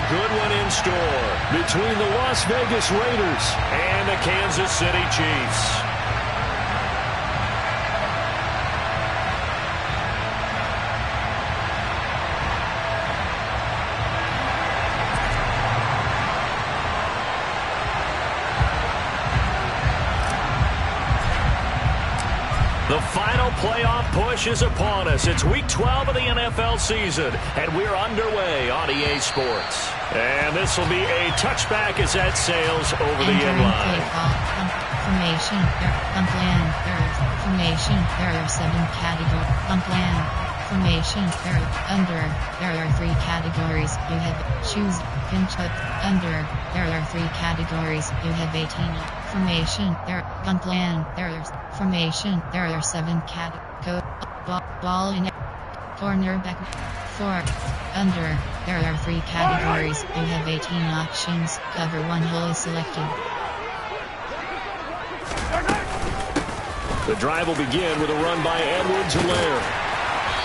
good one in store between the Las Vegas Raiders and the Kansas City Chiefs. The final playoff push is upon us. It's Week 12 of the NFL season, and we're underway on EA Sports. And this will be a touchback as that sails over the end line. Formation, formation, there are 7 categories. Formation, under, there are 3 categories. You have choose, pinch up, under, there are 3 categories. You have 18. Formation, there, formation, there are 7 categories. Ball in, cornerback, 4. Under, there are 3 categories. You have 18 options. Cover 1 hole is selected. The drive will begin with a run by Edwards-Helaire.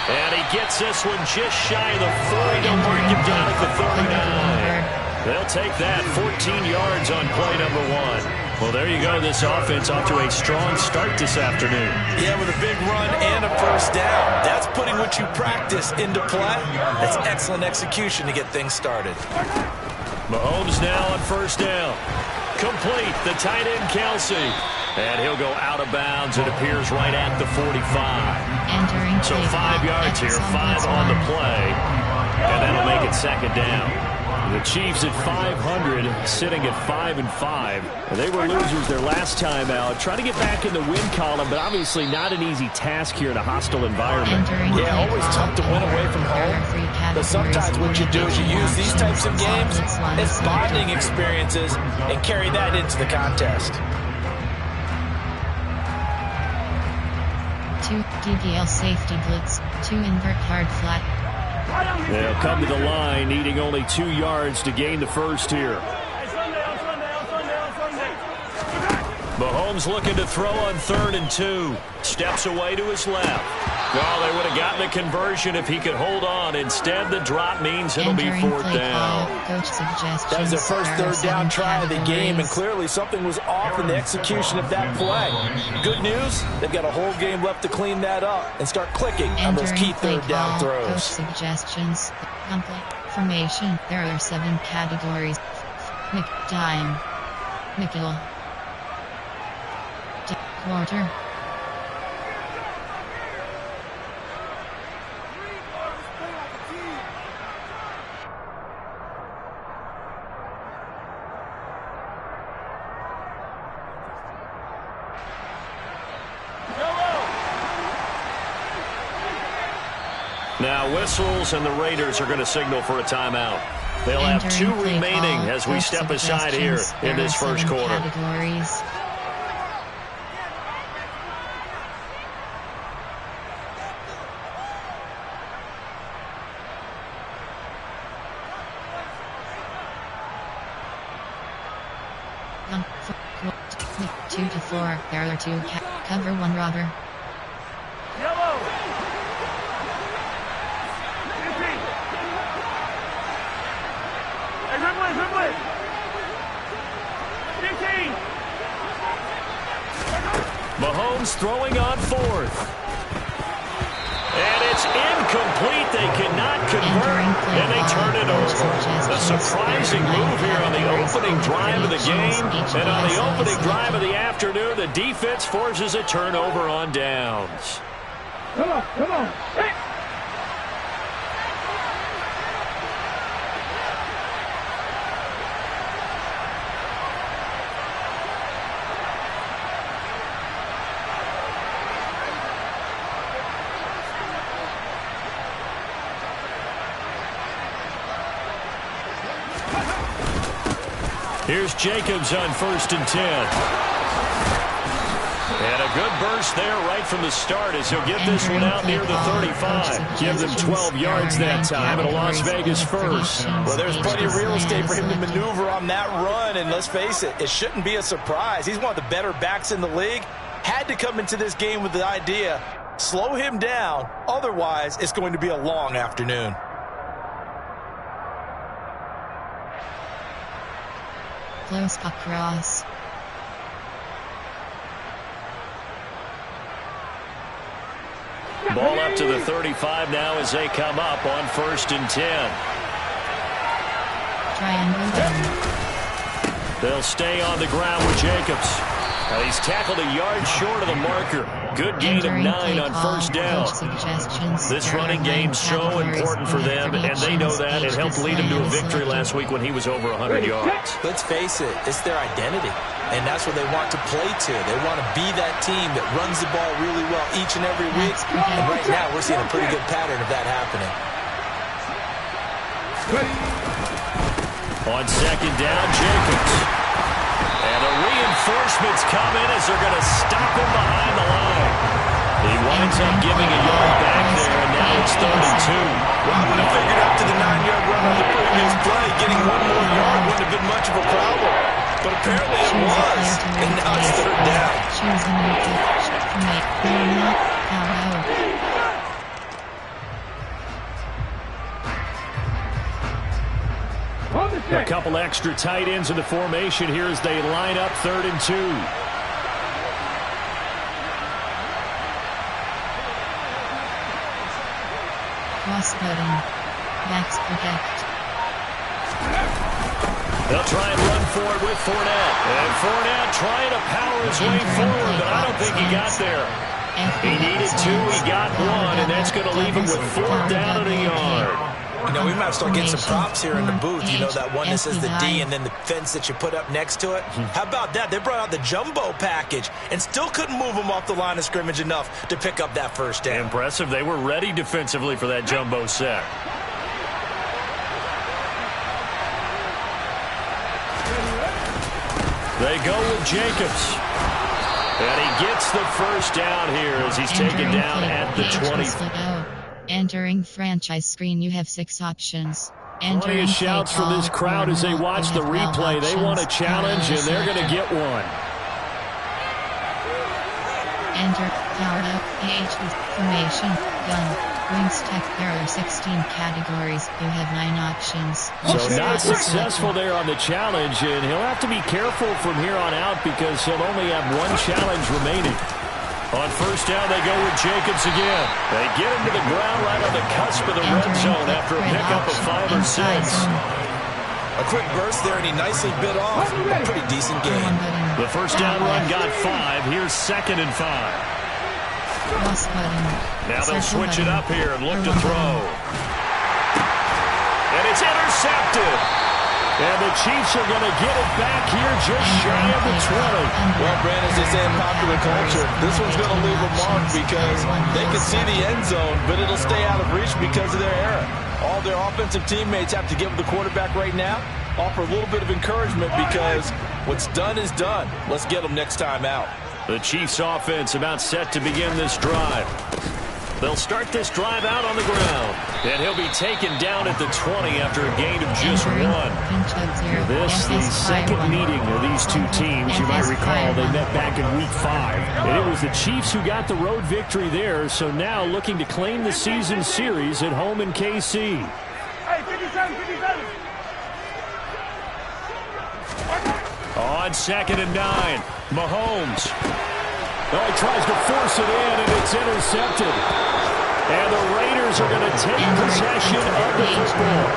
And he gets this one just shy of the 40 to mark him down at the 39. They'll take that 14 yards on play number 1. Well, there you go. This offense off to a strong start this afternoon. Yeah, with a big run and a first down. That's putting what you practice into play. That's excellent execution to get things started. Mahomes now on first down. Complete, the tight end Kelsey. And he'll go out of bounds, it appears, right at the 45. So 5 yards here, 5 on the play. And that'll make it second down. The Chiefs at 500, sitting at 5-5. They were losers their last time out. Trying to get back in the win column, but obviously not an easy task here in a hostile environment. Yeah, always tough to win away from home. But sometimes what you do is you use these types of games as bonding experiences and carry that into the contest. 2 DBL safety blitz, 2 invert hard flat. They'll come to the line, needing only 2 yards to gain the first here. Mahomes looking to throw on 3rd and 2. Steps away to his left. Oh, they would have gotten a conversion if he could hold on. Instead, the drop means it'll be 4th down. That was their first 3rd down try of the game, and clearly something was off in the execution of that play. Good news, they've got a whole game left to clean that up and start clicking on those key 3rd down throws. Coach suggestions. Formation, there are 7 categories. Dime. Nickel. Quarter. Now whistles, and the Raiders are going to signal for a timeout. They'll have 2 remaining as we step aside here in this first quarter. Categories. Two to 4. There are 2 cover 1 robber. Yellow. 15. Mahomes throwing on 4th. And it's incomplete. They cannot convert, and they turn it over. A surprising move here on the opening drive of the game. And on the opening drive of the afternoon, the defense forces a turnover on downs. Come on, come on. Hey. Here's Jacobs on 1st and 10. And a good burst there right from the start as he'll get this one out near the 35. Give them 12 yards that time and a Las Vegas first. Well, there's plenty of real estate for him to maneuver on that run, and let's face it, it shouldn't be a surprise. He's one of the better backs in the league. Had to come into this game with the idea, slow him down, otherwise it's going to be a long afternoon. Close across. Ball up to the 35 now as they come up on 1st and 10. Triangle down. They'll stay on the ground with Jacobs. He's tackled a yard short of the marker. Good gain of 9 on 1st down. This running game's so important for them, and they know that. It helped lead them to a victory last week when he was over 100 yards. Let's face it, it's their identity, and that's what they want to play to. They want to be that team that runs the ball really well each and every week, and right now we're seeing a pretty good pattern of that happening. On 2nd down, Jacobs. And the reinforcements come in as they're going to stop him behind the line. He winds up giving a yard back there, and now it's 32. Well, I would have figured after the 9-yard run on the previous play, getting one more yard wouldn't have been much of a problem. But apparently it was, and now it's 3rd down. A couple extra tight ends in the formation here as they line up 3rd and 2. Cross-cutting. Backs protect. They'll try and run for it with Fournette. And Fournette trying to power his way forward, but I don't think he got there. He needed 2, he got 1, and that's going to leave him with 4th down and a yard. You know, we might start getting some props here in the booth. You know, that one that says the D and then the fence that you put up next to it. How about that? They brought out the jumbo package and still couldn't move them off the line of scrimmage enough to pick up that 1st down. Impressive. They were ready defensively for that jumbo sack. They go with Jacobs. And he gets the 1st down here as he's taken down at the 20. Entering franchise screen, you have 6 options. Plenty of shouts from this crowd as they watch the replay. They want a challenge, and they're going to get one. Enter, powered up, PH, formation, gun, wings tech. There are 16 categories. You have 9 options. So not successful there on the challenge, and he'll have to be careful from here on out because he'll only have 1 challenge remaining. On 1st down, they go with Jacobs again. They get him to the ground right on the cusp of the red zone after a pickup of 5 or 6. A quick burst there, and he nicely bit off. A pretty decent game. The 1st down run got 5. Here's 2nd and 5. Now they'll switch it up here and look to throw. And it's intercepted. And the Chiefs are going to get it back here just shy of the 20. Well, Brandon, as they say in popular culture, this one's going to leave a mark because they can see the end zone, but it'll stay out of reach because of their error. All their offensive teammates have to give the quarterback right now, offer a little bit of encouragement because what's done is done. Let's get them next time out. The Chiefs offense about set to begin this drive. They'll start this drive out on the ground. And he'll be taken down at the 20 after a gain of just 1. This, the second meeting of these two teams. You might recall they met back in Week 5. And it was the Chiefs who got the road victory there. So now looking to claim the season series at home in KC. Hey, 57, 57. On 2nd and 9, Mahomes. Oh, he tries to force it in, and it's intercepted. And the Raiders are going to take possession of the football.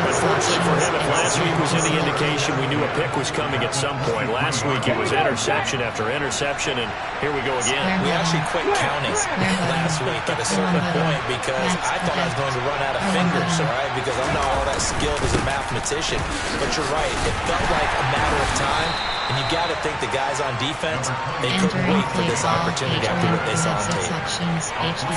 Unfortunately for him, if last week was any indication, we knew a pick was coming at some point. Last week it was interception after interception, and here we go again. We actually quit counting last week at a certain point because I thought I was going to run out of fingers, all right, because I'm not all that skilled as a mathematician. But you're right, it felt like a matter of time. And you got to think the guys on defense, they couldn't wait for this opportunity after what they saw on tape.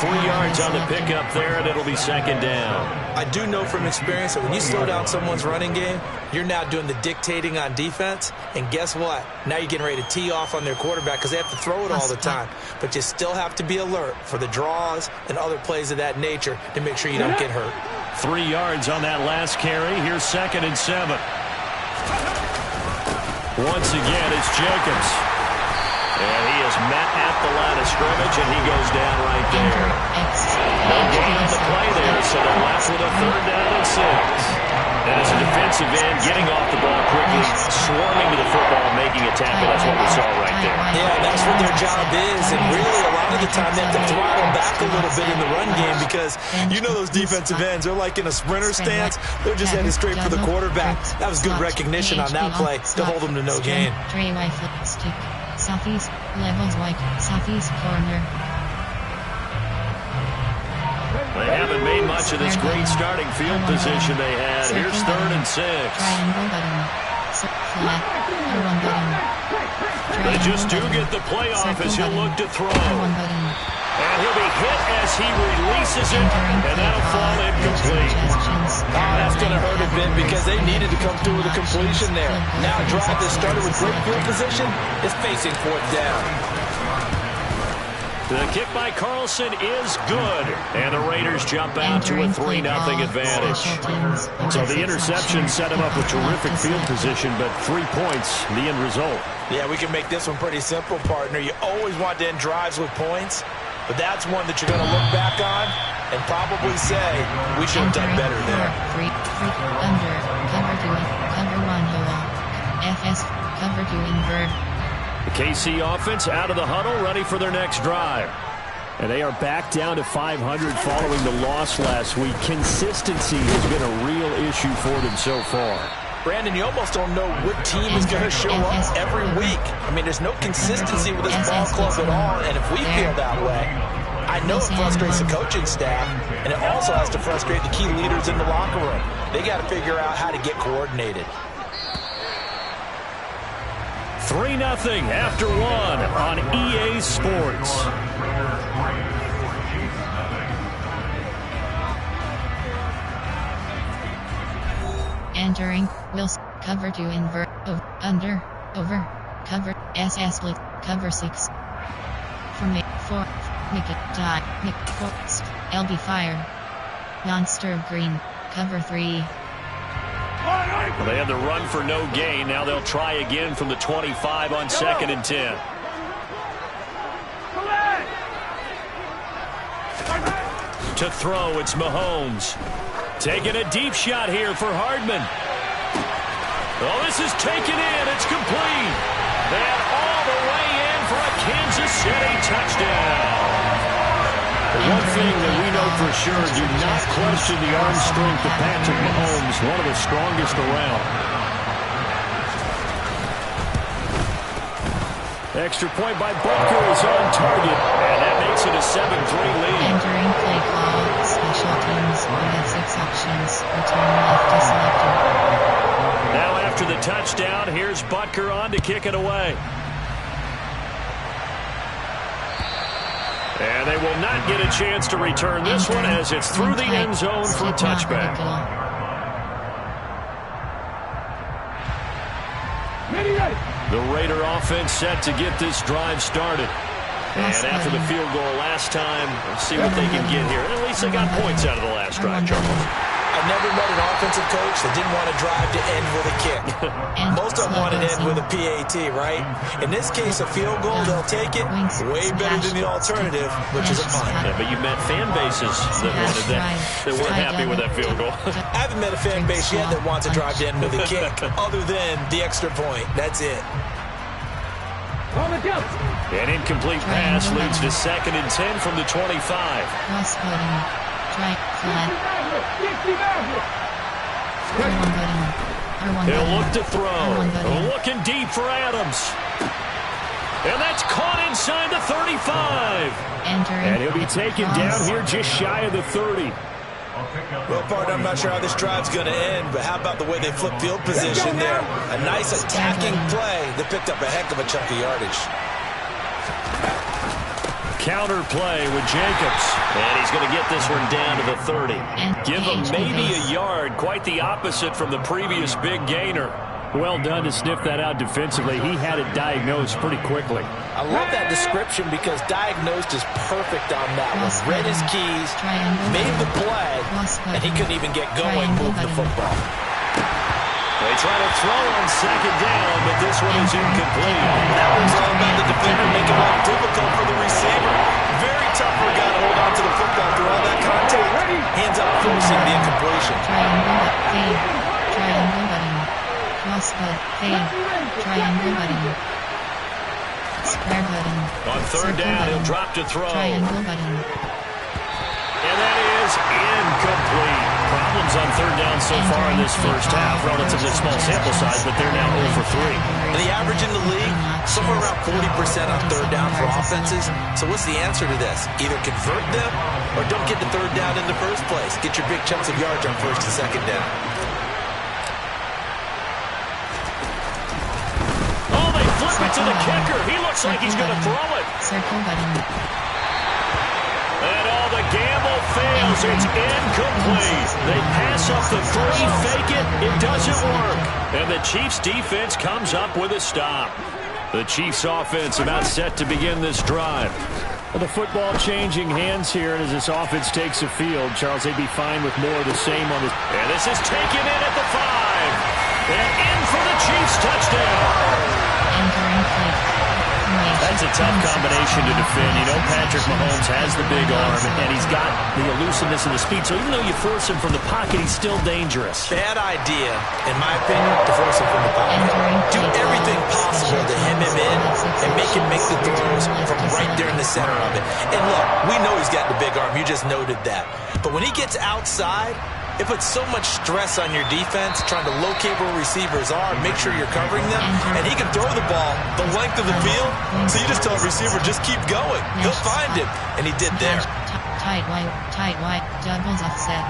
4 yards on the pickup there, and it'll be 2nd down. I do know from experience that when you slow down someone's running game, you're now doing the dictating on defense. And guess what? Now you're getting ready to tee off on their quarterback because they have to throw it all the time. But you still have to be alert for the draws and other plays of that nature to make sure you don't get hurt. 3 yards on that last carry. Here's 2nd and 7. Once again, it's Jacobs. And he is met at the line of scrimmage, and he goes down right there. No gain on the play there, so they're left with a 3rd down and 6. And as a defensive end, getting off the ball quickly, swarming to the attack, and that's what we saw right there. Yeah, that's what their job is, and really a lot of the time they have to throttle back a little bit in the run game because you know those defensive ends, they're like in a sprinter stance. They're just heading straight for the quarterback. That was good recognition on that play to hold them to no gain. Southeast, levels white, southeast corner. They haven't made much of this great starting field position they had. Here's 3rd and 6. Triangle button. Flat. R1 button. They just do get the play off as he'll look to throw. R1 button. And he'll be hit as he releases it, and that'll fall incomplete. Oh, that's going to hurt a bit because they needed to come through with a completion there. Now a drive that started with great field position is facing 4th down. The kick by Carlson is good, and the Raiders jump out to a 3-0 advantage. So the interception set him up with terrific field position, but 3 points, the end result. Yeah, we can make this one pretty simple, partner. You always want to end drives with points, but that's one that you're going to look back on and probably say, we should have done better there. Under, cover 2, cover 1, FS, cover 2, invert. The KC offense out of the huddle, ready for their next drive. And they are back down to 500 following the loss last week. Consistency has been a real issue for them so far. Brandon, you almost don't know what team is going to show up every week. I mean, there's no consistency with this ball club at all, and if we feel that way, I know it frustrates the coaching staff, and it also has to frustrate the key leaders in the locker room. They got to figure out how to get coordinated. 3-0 after 1 on EA Sports. Entering, Wilson, cover 2, invert, under, over, cover, SS split, cover 6. From 4, Nick, die, Nick, 4, LB fire. Monster green, cover 3. Well, they had the run for no gain. Now they'll try again from the 25 on 2nd and 10. To throw, it's Mahomes. Taking a deep shot here for Hardman. Oh, this is taken in. It's complete. And all the way in for a Kansas City touchdown. The one thing that we know for sure, do not question the arm strength of Patrick Mahomes, one of the strongest around. Extra point by Butker is on target, and that makes it a 7-3 lead. Entering play call, special teams, we have 6 options, return left is selected. Now after the touchdown, here's Butker on to kick it away. And they will not get a chance to return this one as it's through the end zone for a touchback. The Raider offense set to get this drive started. And after the field goal last time, let's see what they can get here. At least they got points out of the last drive, Charles. I've never met an offensive coach that didn't want to drive to end with a kick. Most of them want to end with a PAT, right? In this case, a field goal, they'll take it. Way better than the alternative, which is a punt. Yeah, but you met fan bases that wanted that. They weren't happy with that field goal. I haven't met a fan base yet that wants to drive to end with a kick, other than the extra point. That's it. An incomplete pass leads to 2nd and 10 from the 25. Cross-cutting. Try flat. He'll look to throw. Looking deep for Adams. And that's caught inside the 35. And he'll be taken down here just shy of the 30. Well, partner, I'm not sure how this drive's going to end, but how about the way they flip field position there? A nice attacking play that picked up a heck of a chunk of yardage. Counter play with Jacobs. And he's going to get this one down to the 30. Give him maybe a yard. Quite the opposite from the previous big gainer. Well done to sniff that out defensively. He had it diagnosed pretty quickly. I love that description because diagnosed is perfect on that one. Read his keys, made the play, and he couldn't even get going moving the football. They try to throw on 2nd down, but this one is incomplete. That one's all about the defender making life difficult for the receiver. Very tough for a guy to hold on to the football through all that contact. Hands up forcing the incompletion. Crosscut. Fade. Triangle button. Square button. On third down, he'll drop to throw. Triangle button. And that is incomplete. Problems on third down so far in this first half. Relatively small sample size, but they're now 0 for 3. And the average in the league, somewhere around 40% on third down for offenses. So what's the answer to this? Either convert them or don't get the third down in the first place. Get your big chunks of yards on first and second down. Oh, they flip it to the kicker. He looks like he's going to throw it. Circle button. And all the gamble fails. It's incomplete. They pass up the 3, fake it. It doesn't work. And the Chiefs defense comes up with a stop. The Chiefs offense about set to begin this drive. The football changing hands here, and as this offense takes the field, Charles, they'd be fine with more of the same on this. And this is taken in at the 5. And in for the Chiefs touchdown. Entering play. That's a tough combination to defend. You know Patrick Mahomes has the big arm, and he's got the elusiveness and the speed. So even though you force him from the pocket, he's still dangerous. Bad idea, in my opinion, to force him from the pocket. Do everything possible to hem him in and make him make the throws from right there in the center of it. And look, we know he's got the big arm. You just noted that. But when he gets outside, it puts so much stress on your defense trying to locate where receivers are, make sure you're covering them, and he can throw the ball the length of the field, so you just tell a receiver, just keep going. He'll find him, and he did there. Tight white, doubles offset.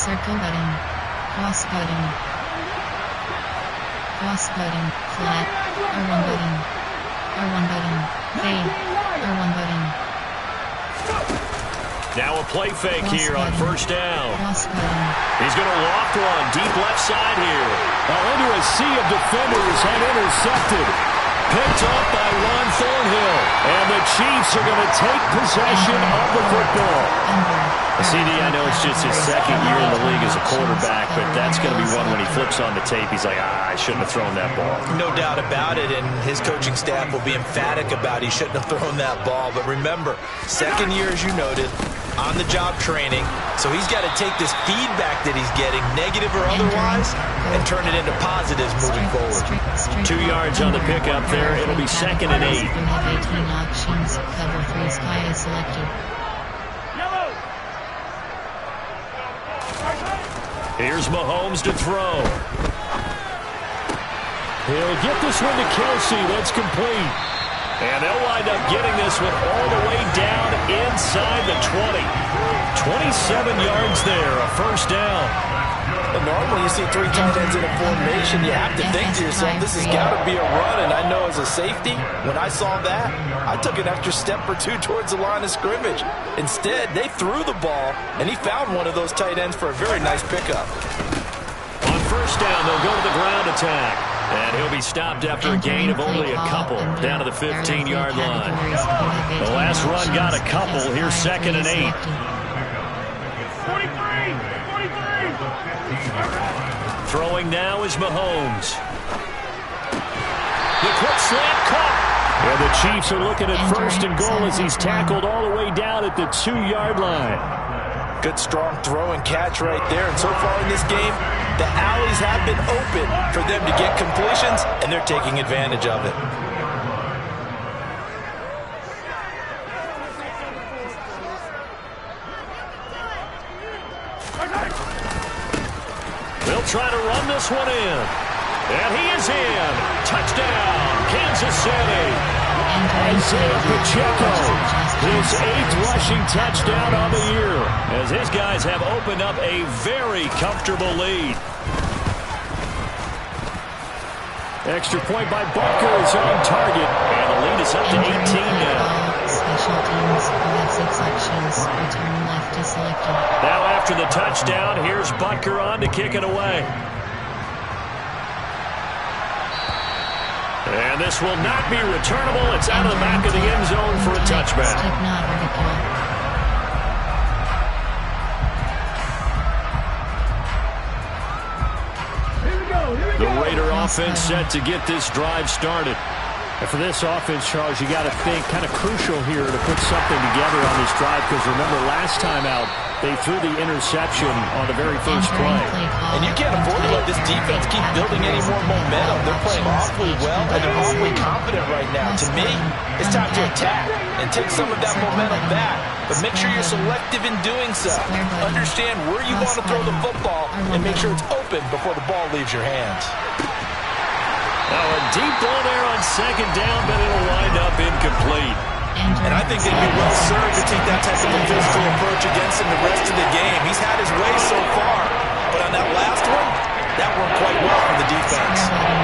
Circle button. Cross button. Cross button. Flat. R1 button. R1 button. Fade. R1 button. Now a play fake here on first down. He's going to loft one deep left side here. Into a sea of defenders and intercepted. Picked up by Juan Thornhill. And the Chiefs are going to take possession of the football. CD, I know it's just his second year in the league as a quarterback, but that's going to be one when he flips on the tape. He's like, I shouldn't have thrown that ball. No doubt about it, and his coaching staff will be emphatic about he shouldn't have thrown that ball. But remember, second year, as you noted, on-the-job training, so he's got to take this feedback that he's getting, negative or otherwise, and turn it into positives moving forward. 2 yards on the pickup there. It'll be 2nd and 8. You have 18 options. Cover 3 sky is selected. Here's Mahomes to throw. He'll get this one to Kelsey. That's complete. And they'll wind up getting this one all the way down inside the 20. 27 yards there, a first down. And normally you see 3 tight ends in a formation, you have to think to yourself, this has got to be a run. And I know as a safety, when I saw that, I took an extra step or 2 towards the line of scrimmage. Instead, they threw the ball, and he found one of those tight ends for a very nice pickup. On first down, they'll go to the ground attack. And he'll be stopped after a gain of only a couple down to the 15-yard line. The last run got a couple. Here's 2nd and 8. 43! Throwing now is Mahomes. The quick slant caught. And the Chiefs are looking at 1st and goal as he's tackled all the way down at the 2-yard line. Good, strong throw and catch right there. And so far in this game, the alleys have been open for them to get completions, and they're taking advantage of it. They'll try to run this one in. And he is in. Touchdown, Kansas City. Isaiah Pacheco, his 8th rushing touchdown on the year, as his guys have opened up a very comfortable lead. Extra point by Butker is on target. And the lead is up to 18 now. Special teams have 6 options. Return left is selected. Now after the touchdown, here's Butker on to kick it away. And this will not be returnable. It's out of the back of the end zone for a touchback. The Raider offense set to get this drive started. And for this offense, Charles, you got to think kind of crucial here to put something together on this drive, because remember last time out, they threw the interception on the very first play. And you can't afford to let this defense keep building any more momentum. They're playing awfully well, and they're awfully confident right now. To me, it's time to attack and take some of that momentum back. But make sure you're selective in doing so. Understand where you want to throw the football and make sure it's open before the ball leaves your hands. Oh, a deep ball there on second down, but it'll wind up incomplete. And I think they'd be well served to take that type of a physical approach against him the rest of the game. He's had his way so far, but on that last one, that worked quite well for the defense.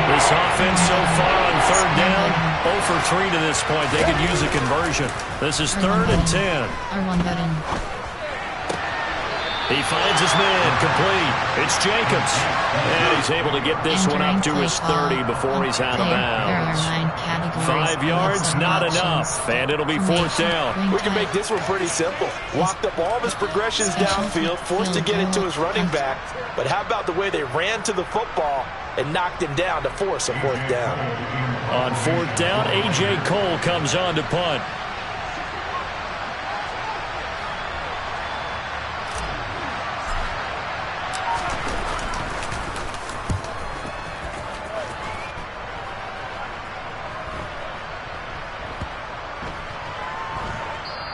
This offense so far on third down, 0 for 3 to this point. They could use a conversion. This is 3rd and 10. R1 button. He finds his man, complete. It's Jacobs. And he's able to get this one up to his 30 before he's out of bounds. 5 yards, not enough. And it'll be 4th down. We can make this one pretty simple. Walked up all of his progressions downfield, forced to get it to his running back. But how about the way they ran to the football and knocked him down to force a 4th down? On 4th down, A.J. Cole comes on to punt.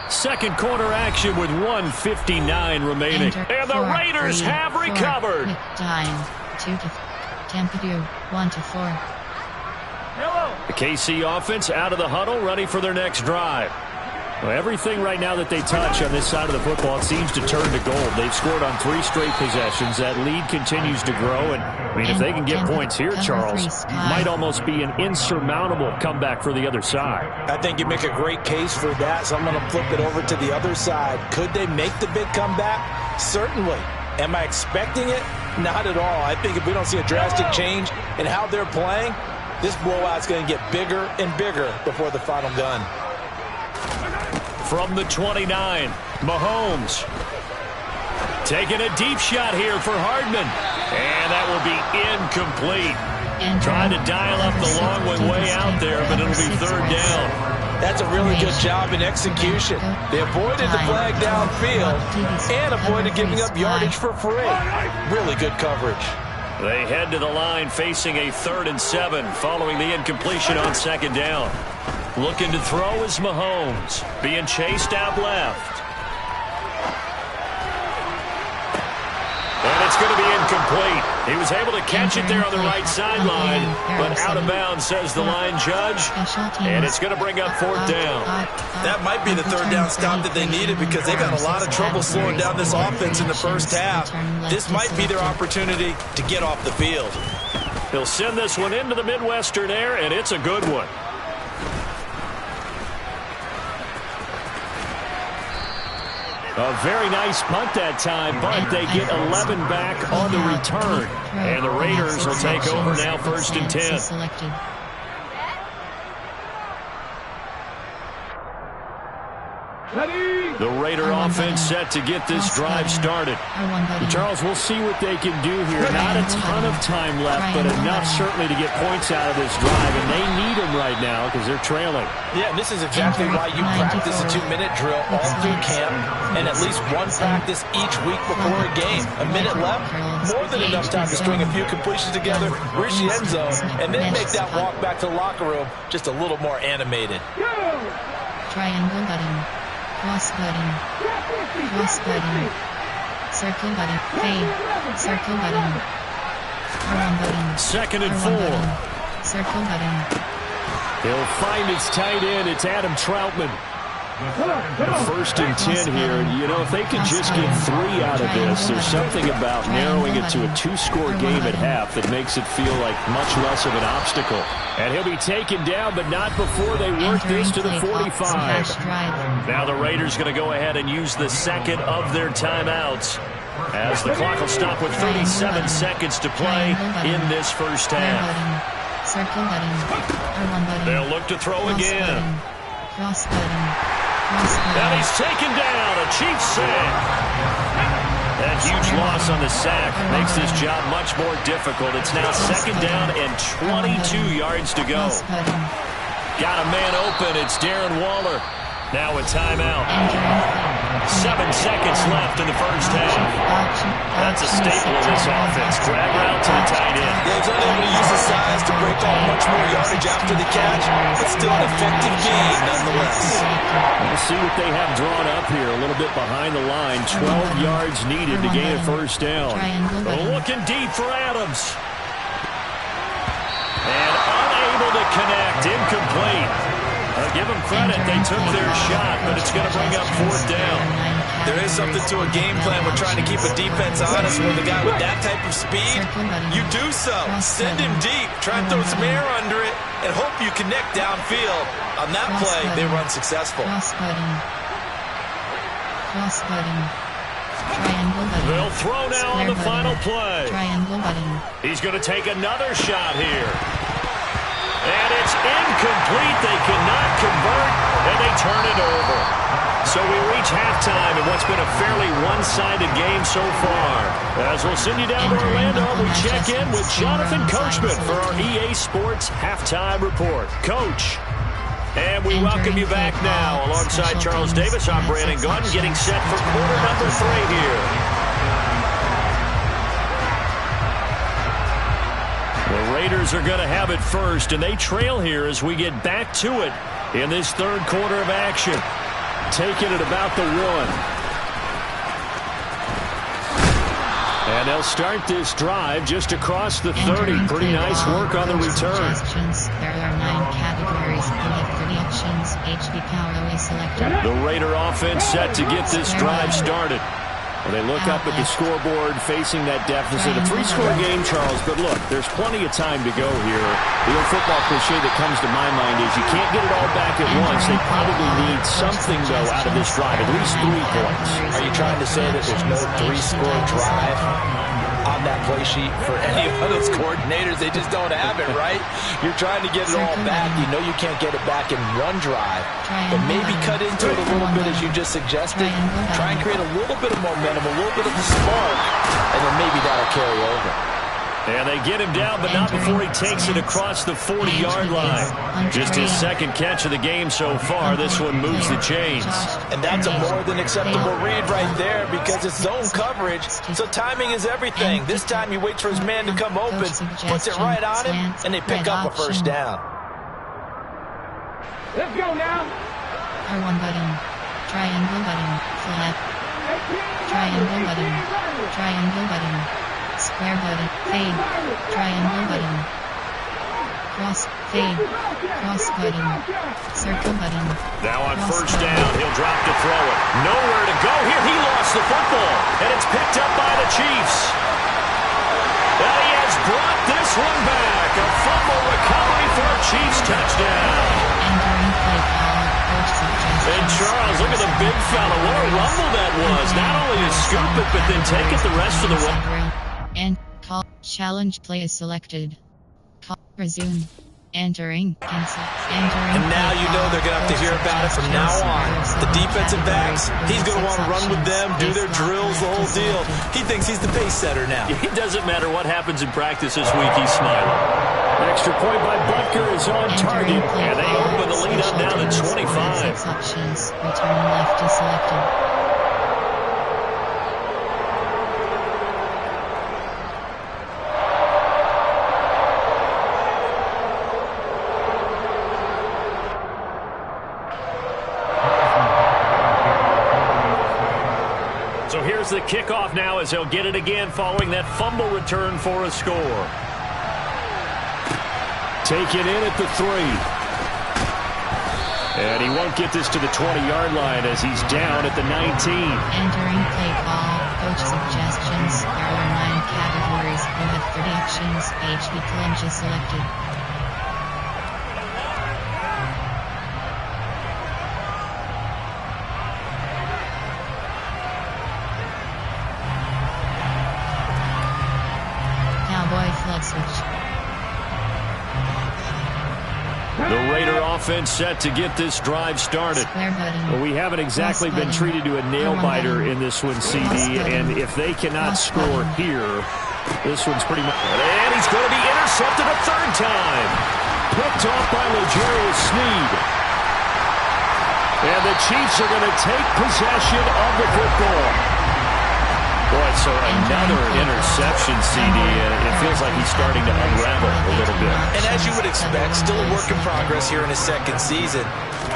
Second quarter action with 1:59 remaining. And the Raiders have recovered. Time. 2 to Tampa 2, 1 to 4. The KC offense out of the huddle, ready for their next drive. Well, everything right now that they touch on this side of the football, it seems to turn to gold. They've scored on 3 straight possessions. That lead continues to grow. And, I mean, if they can get points here, Charles, might almost be an insurmountable comeback for the other side. I think you make a great case for that, so I'm going to flip it over to the other side. Could they make the big comeback? Certainly. Am I expecting it? Not at all. I think if we don't see a drastic change in how they're playing, this blowout's going to get bigger and bigger before the final gun. From the 29, Mahomes. Taking a deep shot here for Hardman. And that will be incomplete. Trying to dial up the long one way out there, but it'll be 3rd down. That's a really good job in execution. They avoided the flag downfield and avoided giving up yardage for free. Really good coverage. They head to the line facing a 3rd and 7 following the incompletion on 2nd down. Looking to throw is Mahomes. Being chased out left. And it's going to be incomplete. He was able to catch it there on the right sideline, but out of bounds, says the line judge. And it's going to bring up 4th down. That might be the 3rd down stop that they needed, because they've had a lot of trouble slowing down this offense in the first half. This might be their opportunity to get off the field. He'll send this one into the Midwestern air, and it's a good one. A very nice punt that time, but they get 11 back on the return. And the Raiders will take over now, 1st and 10. The Raider offense set to get this drive started. Charles, we'll see what they can do here. Not a ton of time left, but enough certainly to get points out of this drive, and they need them right now because they're trailing. Yeah, and this is exactly why you practice a 2-minute drill all through camp, and at least one practice each week before a game. A minute left, more than enough time to string a few completions together, reach the end zone, and then make that walk back to the locker room just a little more animated. Triangle button. Cross button. Cross button. Circle button. Fade. Circle button. R1 button. 2nd and 4. Button. Circle button. He'll find his tight end. It's Adam Troutman. 1st and 10 here. You know, if they could just get 3 out of this, there's something about narrowing it to a 2-score game at half that makes it feel like much less of an obstacle. And he'll be taken down, but not before they work this to the 45. Now the Raiders going to go ahead and use the 2nd of their timeouts, as the clock will stop with 37 seconds to play in this first half. Circle button. R1 button. They'll look to throw again. Cross button. Now he's taken down. A Chiefs sack. That huge loss on the sack makes this job much more difficult. It's now 2nd down and 22 yards to go. Got a man open. It's Darren Waller. Now a timeout. 7 seconds left in the first half. That's a staple of this offense. Drag route to the tight end. Yeah, he's unable to use his size to break off much more yardage after the catch, but still an effective gain nonetheless. We'll see what they have drawn up here. A little bit behind the line. 12 yards needed to gain a first down. Looking deep for Adams. And unable to connect. Incomplete. Give them credit. They took their shot, but it's going to bring up fourth down. There is something to a game plan with trying to keep a defense honest with a guy with that type of speed. You do so. Send him deep. Try and throw some air under it and hope you connect downfield. On that play, they run successful. They'll throw now on the final play. He's going to take another shot here. And it's incomplete. They cannot convert, and they turn it over. So we reach halftime in what's been a fairly one-sided game so far. As we'll send you down to Orlando, we check in with Jonathan Coachman for our EA Sports Halftime Report. Coach. And we welcome you back now. Alongside Charles Davis, I'm Brandon Gunn, getting set for quarter number 3 here. The Raiders are going to have it first, and they trail here as we get back to it in this third quarter of action. Taking it about the 1. And they'll start this drive just across the 30. Pretty nice work on the return. There are 9 categories. You have 30 options. HD power always selected. The Raider offense set to get this drive started. Well, they look up at the scoreboard facing that deficit. A 3-score game, Charles, but look, there's plenty of time to go here. The old football cliche that comes to my mind is you can't get it all back at once. They probably need something, though, out of this drive, at least 3 points. Are you trying to say that there's no 3-score drive on that play sheet for any of those coordinators? They just don't have it, right? You're trying to get it all back. You know you can't get it back in one drive, but maybe cut into it a little bit as you just suggested. Try and create a little bit of momentum, a little bit of a spark, and then maybe that'll carry over. And they get him down, but not before he takes it across the 40-yard line. Just his second catch of the game so far. This one moves the chains. And that's a more than acceptable read right there because it's zone coverage, so timing is everything. This time he waits for his man to come open, puts it right on him, and they pick up a first down. Let's go now. R1 button. Triangle button. Select. Triangle button. Triangle button. Square button. Fade. Triangle button. Cross. Fade. Cross button. Circle button. Now on first down, he'll drop to throw it. Nowhere to go here. He lost the football, and it's picked up by the Chiefs. And he has brought this one back. A fumble recovery for a Chiefs touchdown. Entering play call. Coach suggestions. And Charles, look at the big fella. What a rumble that was. Not only to scoop it, but then take it the rest of the way. And call. Challenge play is selected. Call. Resume. Entering. Cancel. Entering. And now you know they're going to have to hear about it from now on. The defensive backs, he's going to want to run with them, do their drills, the whole deal. He thinks he's the pace setter now. It doesn't matter what happens in practice this week. He's smiling. Extra point by Butker is on target. And they open the lead up now to 25. Options. Return left is selected. So here's the kickoff now as they'll get it again following that fumble return for a score. Take it in at the 3. And he won't get this to the 20-yard line as he's down at the 19. Entering play call. Coach suggestions. There are 9 categories. You have 30 options. HB plunge is selected. Flood switch. The Raider offense set to get this drive started. Well, we haven't exactly been treated to a nail-biter in this one, CD, and if they cannot score here, this one's pretty much... And he's going to be intercepted a third time. Picked off by L'Jarius Sneed. And the Chiefs are going to take possession of the football. Boy, so another interception, CD. It feels like he's starting to unravel a little bit. And as you would expect, still a work in progress here in his second season.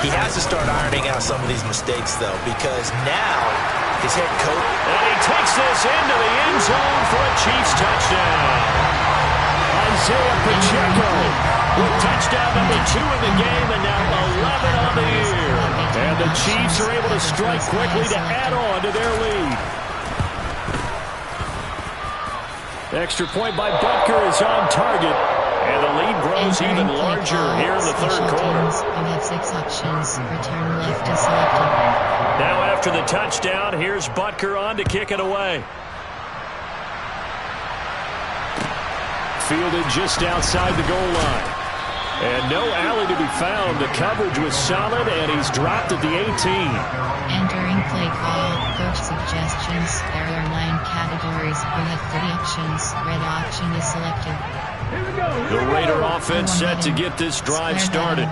He has to start ironing out some of these mistakes, though, because now his head coach... And he takes this into the end zone for a Chiefs touchdown. Isaiah Pacheco with touchdown number 2 in the game, and now 11 on the year. And the Chiefs are able to strike quickly to add on to their lead. Extra point by Butker is on target. And the lead grows even larger here in the third quarter. You have 6 options. Return left is selected. Now after the touchdown, here's Butker on to kick it away. Fielded just outside the goal line. And no alley to be found. The coverage was solid, and he's dropped at the 18. Entering play call. Coach suggestions. There are 9 categories. You have 30 options. Red option is selected. The Raider offense set to get this drive started.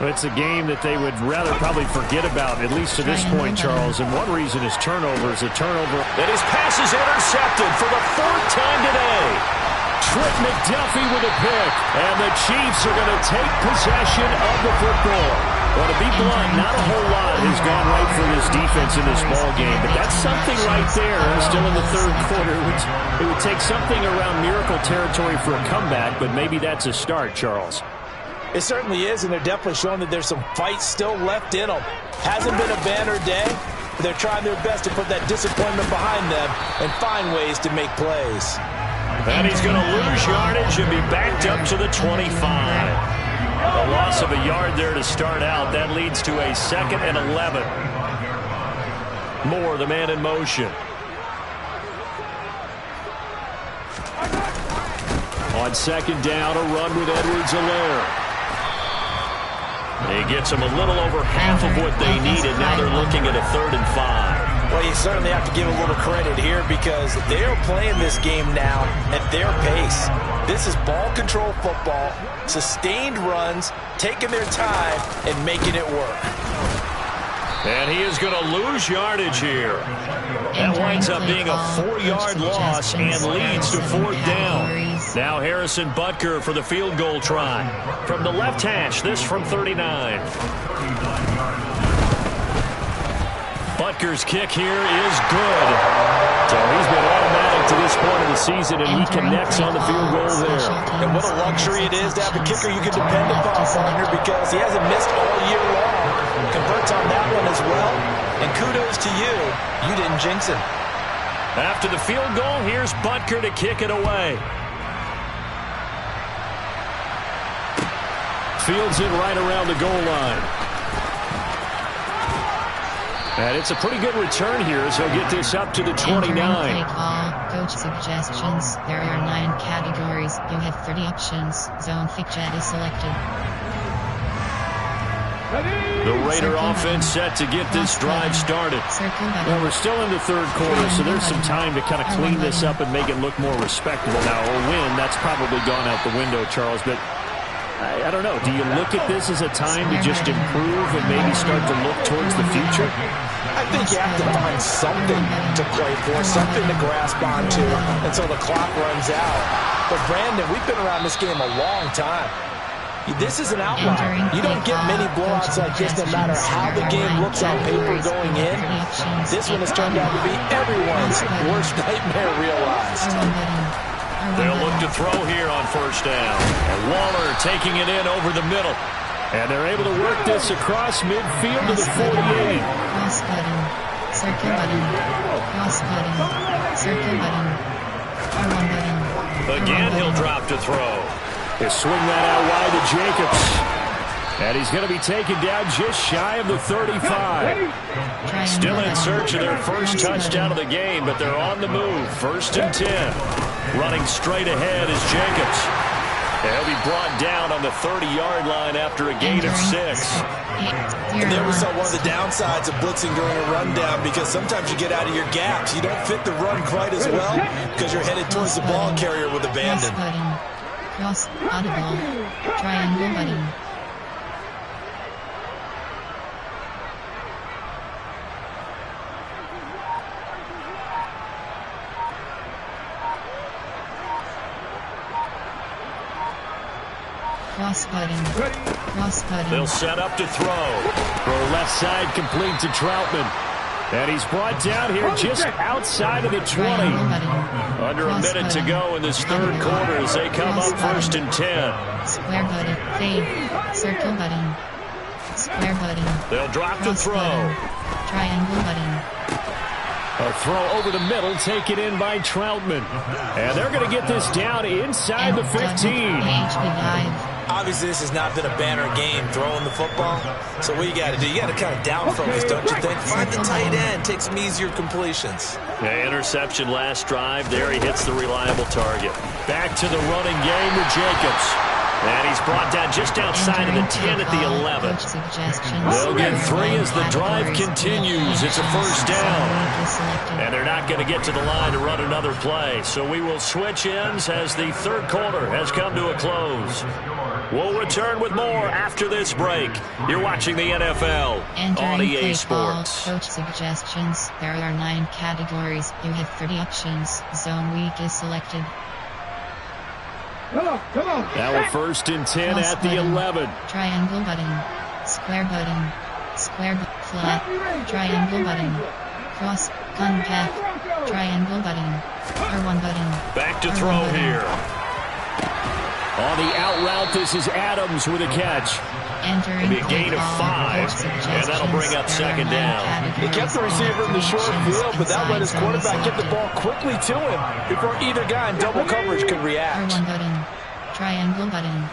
It's a game that they would rather probably forget about, at least to this point, Charles. And one reason is turnovers. A turnover. And his pass is intercepted for the 4th time today. Trent McDuffie with a pick. And the Chiefs are going to take possession of the football. Well, to be blunt, not a whole lot has gone right for this defense in this ball game. But that's something right there. Still in the third quarter. It would take something around miracle territory for a comeback, but maybe that's a start, Charles. It certainly is, and they're definitely showing that there's some fight still left in them. Hasn't been a banner day. They're trying their best to put that disappointment behind them and find ways to make plays. And he's going to lose yardage and be backed up to the 25. A loss of a yard there to start out. That leads to a 2nd and 11. Moore, the man in motion. On 2nd down, a run with Edwards-Helaire. He gets them a little over half of what they needed. Now they're looking at a 3rd and 5. Well, you certainly have to give a little credit here because they are playing this game now at their pace. This is ball control football, sustained runs, taking their time, and making it work. And he is going to lose yardage here. That winds up being a 4-yard loss and leads to 4th down. Now Harrison Butker for the field goal try. From the left hash, this from 39. Butker's kick here is good. So he's been automatic to this point of the season, and he connects on the field goal there. And what a luxury it is to have a kicker you can depend upon, partner, because he hasn't missed all year long. Converts on that one as well. And kudos to you. You didn't jinx him. After the field goal, here's Butker to kick it away. Fields it right around the goal line. And it's a pretty good return here as he'll get this up to the 29. Play call. Coach suggestions. There are 9 categories. You have 30 options. Zone jet is selected. The Raider offense set to get this drive started. Well, we're still in the third quarter, so there's some time to kind of clean this up and make it look more respectable. Now, a win, that's probably gone out the window, Charles, but I don't know. Do you look at this as a time to just improve and maybe start to look towards the future? I think you have to find something to play for, something to grasp onto until the clock runs out. But, Brandon, we've been around this game a long time. This is an outlier. You don't get many blowouts like this no matter how the game looks on paper going in. This one has turned out to be everyone's worst nightmare realized. They'll look to throw here on 1st down. And Waller taking it in over the middle. And they're able to work this across midfield to the 48. Cross button. Circle button. Cross button. Circle button. R1 button. Again, he'll drop to throw. They swing that out wide to Jacobs. And he's going to be taken down just shy of the 35. Still in search of their first touchdown of the game, but they're on the move. 1st and 10. Running straight ahead is Jacobs. And he'll be brought down on the 30-yard line after a gain of 6. And there we saw one of the downsides of blitzing during a rundown because sometimes you get out of your gaps. You don't fit the run quite as well because you're headed towards the ball carrier with abandon. Cross, audible. Triangle button. Cross button. Cross button. They'll set up to throw. Throw left side complete to Troutman. And he's brought down here just outside of the 20. Under a minute to go in this third quarter as they come up 1st and 10. Square button. Fade. Circle button. Square button. They'll drop the throw. Triangle button. A throw over the middle, taken in by Troutman. And they're going to get this down inside the 15. Obviously, this has not been a banner game throwing the football. So what you got to do, you got to kind of down focus, don't you think? Find the tight end, take some easier completions. The interception last drive. There he hits the reliable target. Back to the running game with Jacobs. And he's brought down just outside of the 10 at the 11. They'll get 3 as the drive continues. It's a first down. And they're not going to get to the line to run another play. So we will switch ends as the third quarter has come to a close. We'll return with more after this break. You're watching the NFL on EA Sports. Coach suggestions. There are 9 categories. You have 30 options. Zone week is selected. Come on. Now we're 1st and 10 Cross at the button. 11. Triangle button. Square button. Flat. Triangle button. Cross. Compact. Triangle button. R1 button. Back to R1 throw button. here. On the out route, this is Adams with a catch. Entering It'll be a gain of 5, and that'll bring up second down. He kept the receiver in the short field, but that let his quarterback get the ball quickly to him before either guy in double coverage could react. R1 button. Triangle button.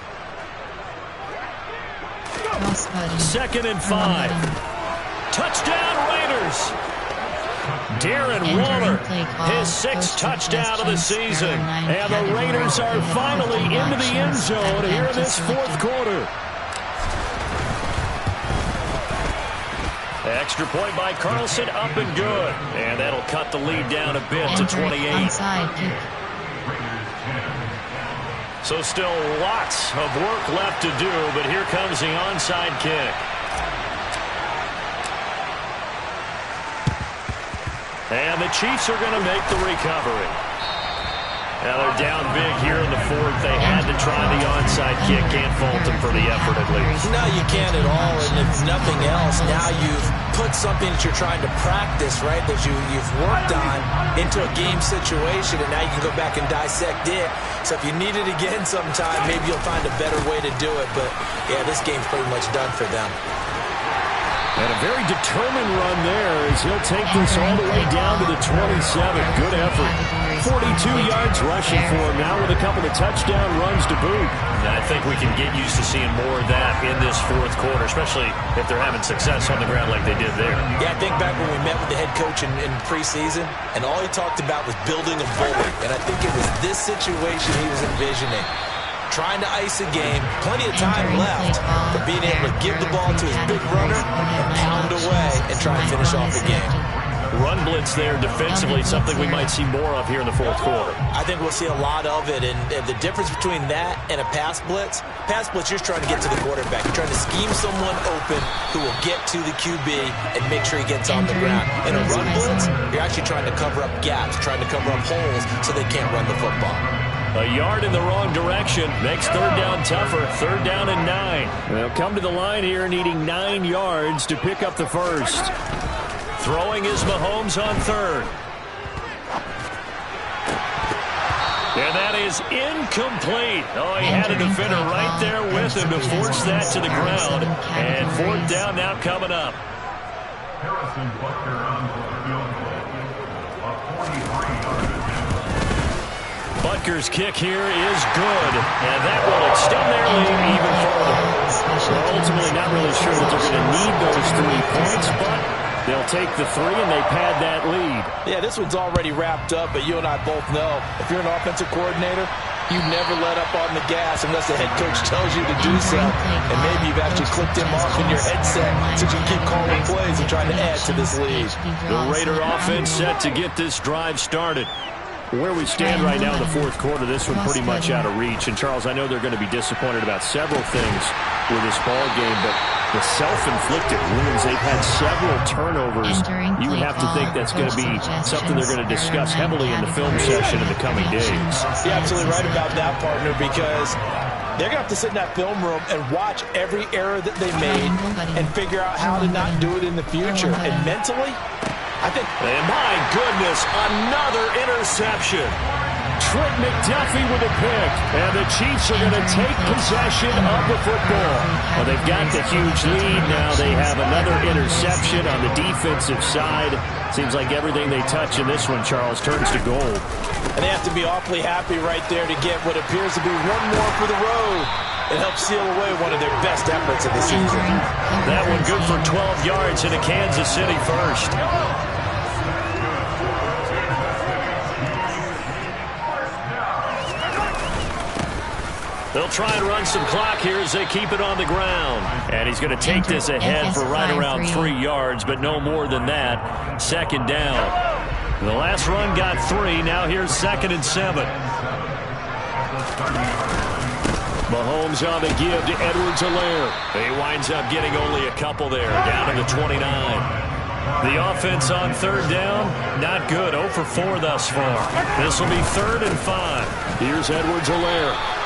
Cross button. 2nd and 5. R1 button. Touchdown Raiders. Darren Waller, his 6th touchdown of the season. And the Raiders are finally into the end zone here in this fourth quarter. Extra point by Carlson, up and good. And that'll cut the lead down a bit to 28. Onside kick. So still lots of work left to do, but here comes the onside kick. And the Chiefs are going to make the recovery. Now they're down big here in the fourth. They had to try the onside kick. Can't fault them for the effort at least. No, you can't at all. And if nothing else, now you've put something that you're trying to practice, right, that you've worked on into a game situation, and now you can go back and dissect it. So if you need it again sometime, maybe you'll find a better way to do it. But, yeah, this game's pretty much done for them. And a very determined run there as he'll take this all the way down to the 27. Good effort. 42 yards rushing for him now with a couple of touchdown runs to boot. And I think we can get used to seeing more of that in this fourth quarter, especially if they're having success on the ground like they did there. Yeah, I think back when we met with the head coach in preseason, and all he talked about was building a bully. And I think it was this situation he was envisioning. Trying to ice a game, plenty of time left, but being able to give the ball to his big runner and pound away and try and finish off the game. Run blitz there defensively, something we might see more of here in the fourth quarter. I think we'll see a lot of it, and the difference between that and a pass blitz, you're trying to get to the quarterback. You're trying to scheme someone open who will get to the QB and make sure he gets on the ground. In a run blitz, you're actually trying to cover up gaps, trying to cover up holes so they can't run the football. A yard in the wrong direction makes third down tougher. 3rd down and 9. They'll come to the line here needing 9 yards to pick up the first. Throwing is Mahomes on 3rd. And that is incomplete. Oh, he had a defender right there with him to force that to the ground. And 4th down now coming up. Harrison Butker on the field goal. A 43-yard. Butker's kick here is good, and that will extend their lead even further. We're ultimately not really sure that they're going to need those 3 points, but they'll take the 3 and they pad that lead. Yeah, this one's already wrapped up, but you and I both know if you're an offensive coordinator, you never let up on the gas unless the head coach tells you to do so. And maybe you've actually clicked him off in your headset so you can keep calling plays and trying to add to this lead. The Raider offense set to get this drive started. Where we stand right now in the fourth quarter, this one pretty much out of reach. And, Charles, I know they're going to be disappointed about several things with this ball game, but the self-inflicted wounds, they've had several turnovers. You have to think that's going to be something they're going to discuss heavily in the film session in the coming days. You're absolutely right about that, partner, because they're going to have to sit in that film room and watch every error that they made and figure out how to not do it in the future. And mentally, I think... And my goodness, another interception. Trent McDuffie with a pick, and the Chiefs are going to take possession of the football. Well, they've got the huge lead. Now they have another interception on the defensive side. Seems like everything they touch in this one, Charles, turns to gold. And they have to be awfully happy right there to get what appears to be one more for the road. It helps seal away one of their best efforts of the season. That one good for 12 yards into Kansas City first. They'll try and run some clock here as they keep it on the ground. And he's going to take this ahead for right around 3 yards, but no more than that. Second down. The last run got 3. Now here's 2nd and 7. Mahomes on the give to Edwards-Helaire. He winds up getting only a couple there, down to the 29. The offense on 3rd down, not good. 0 for 4 thus far. This will be 3rd and 5. Here's Edwards-Helaire.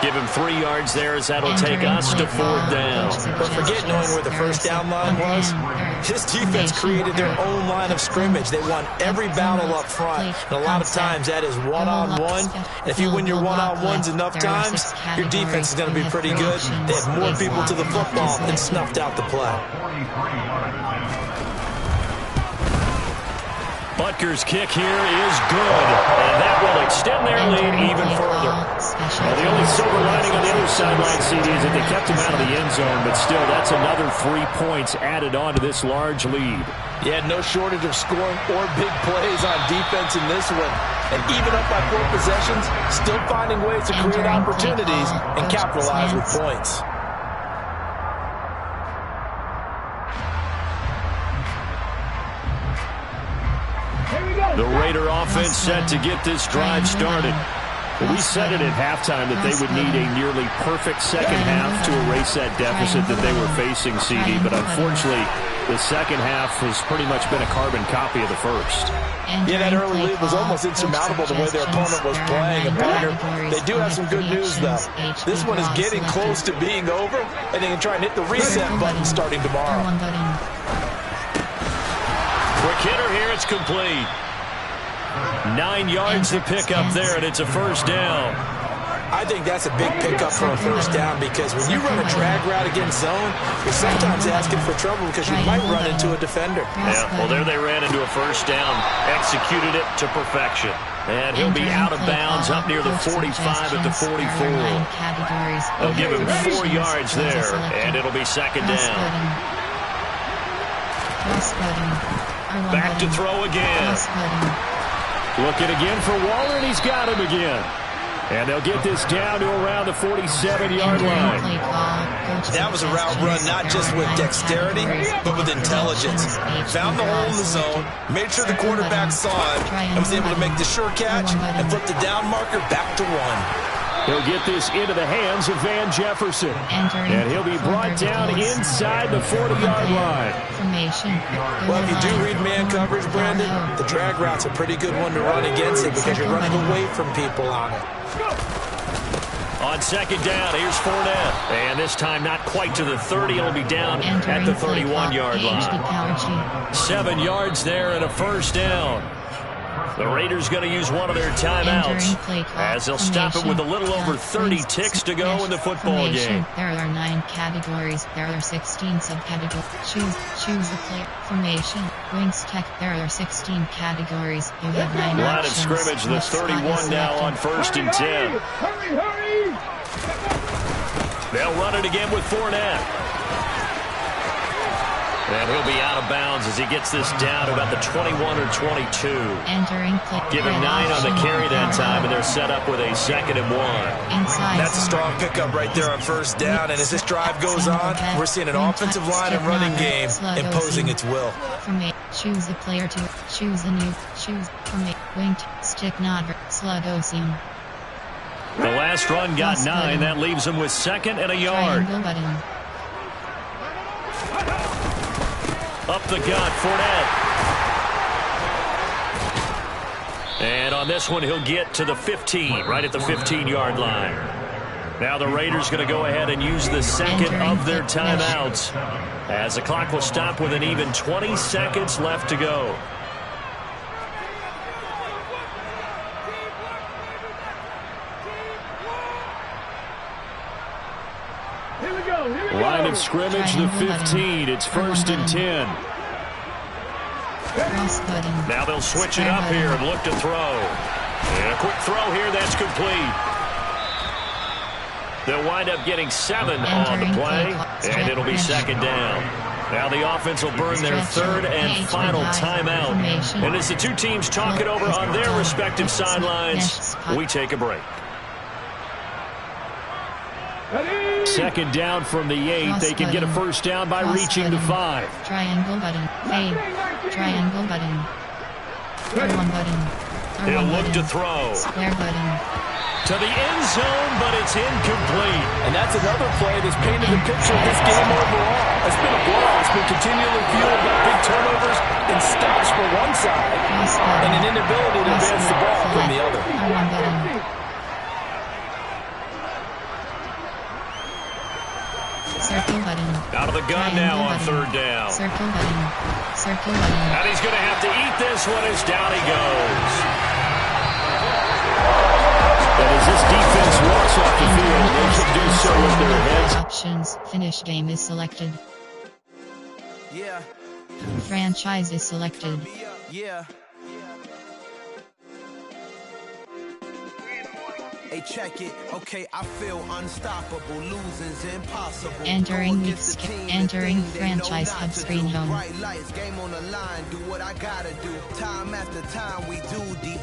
Give him 3 yards there as that'll take us to 4th down. But forget knowing where the first down line was. This defense created their own line of scrimmage. They won every battle up front. And a lot of times that is one-on-one. And if you win your one-on-ones enough times, your defense is going to be pretty good. They have more people to the football than snuffed out the play. Butker's kick here is good, and that will extend their lead even further. Well, the only silver lining on the other sideline, CD, is that they kept him out of the end zone, but still, that's another 3 points added on to this large lead. Yeah, no shortage of scoring or big plays on defense in this one. And even up by 4 possessions, still finding ways to create opportunities and capitalize with points. The Raider offense set to get this drive started. We said it at halftime that they would need a nearly perfect second half to erase that deficit that they were facing, CD. But unfortunately, the second half has pretty much been a carbon copy of the first. Yeah, that early lead was almost insurmountable the way their opponent was playing. And partner, they do have some good news, though. This one is getting close to being over, and they can try and hit the reset button starting tomorrow. Quick hitter here, it's complete. 9 yards to pick up there, and it's a first down. I think that's a big pickup for a first down because when you run a drag route against zone, you're sometimes asking for trouble because you might run into a defender. Yeah, well, there they ran into a first down, executed it to perfection. And he'll be out of bounds up near the 45 at the 44. They'll give him 4 yards there, and it'll be second down. Back to throw again. Looking again for Waller, and he's got him again. And they'll get this down to around the 47-yard line. That was a route run not just with dexterity, but with intelligence. Found the hole in the zone, made sure the quarterback saw it, and was able to make the sure catch and flip the down marker back to 1. He'll get this into the hands of Van Jefferson. And he'll be brought down inside the 40-yard line. Well, if you do read man coverage, Brandon, the drag route's a pretty good one to run against it because you're running away from people on it. On second down, here's Fournette. And this time not quite to the 30. It'll be down at the 31-yard line. 7 yards there and a first down. The Raiders going to use one of their timeouts as they'll stop it with a little over 30 ticks to go in the football game. There are 9 categories. There are 16 subcategories. Choose the player. Formation. Wings tech. There are 16 categories. You have 9 line options. of scrimmage, the 31 now on 1st and 10. Hurry! They'll run it again with Fournette. And he'll be out of bounds as he gets this down to about the 21 or 22. Give him 9 on the carry that time, and they're set up with a 2nd and 1. That's a strong pickup right there on first down, and as this drive goes on, we're seeing an offensive line and running game imposing its will. Choose a player to choose a new Choose from a winked stick not slugosium. The last run got Cross 9. button. That leaves him with 2nd and a yard. Triangle button. Up the gut, Fournette. And on this one, he'll get to the 15, right at the 15-yard line. Now the Raiders going to go ahead and use the second of their timeouts, as the clock will stop with an even 20 seconds left to go. Line of scrimmage, the 15. It's 1st and 10. Now they'll switch it up here and look to throw. And a quick throw here, that's complete. They'll wind up getting 7 on the play, and it'll be 2nd down. Now the offense will burn their 3rd and final timeout. And as the two teams talk it over on their respective sidelines, we take a break. 2nd down from the 8. They can get a 1st down by reaching the 5. Triangle button. Fade. Triangle button. R1 button. He'll look to throw. Square button. To the end zone, but it's incomplete. And that's another play that's painted the picture of this game overall. It's been a blowout. It's been continually fueled by big turnovers and stops for one side and an inability to advance the ball from the other. R1 button. Circle button. Out of the gun now on 3rd down. Circle button. Circle button. And he's going to have to eat this one as down he goes. And as this defense walks off the field, they should do so with their heads. Options. Finish game is selected. Yeah. Franchise is selected. Yeah. Hey, check it. Okay, I feel unstoppable. Losing's impossible. Entering Go week against the skip. team, Entering the thing they know franchise not hub to screen do. home. Bright lights, game on the line. Do what I gotta do. Time after time, we do the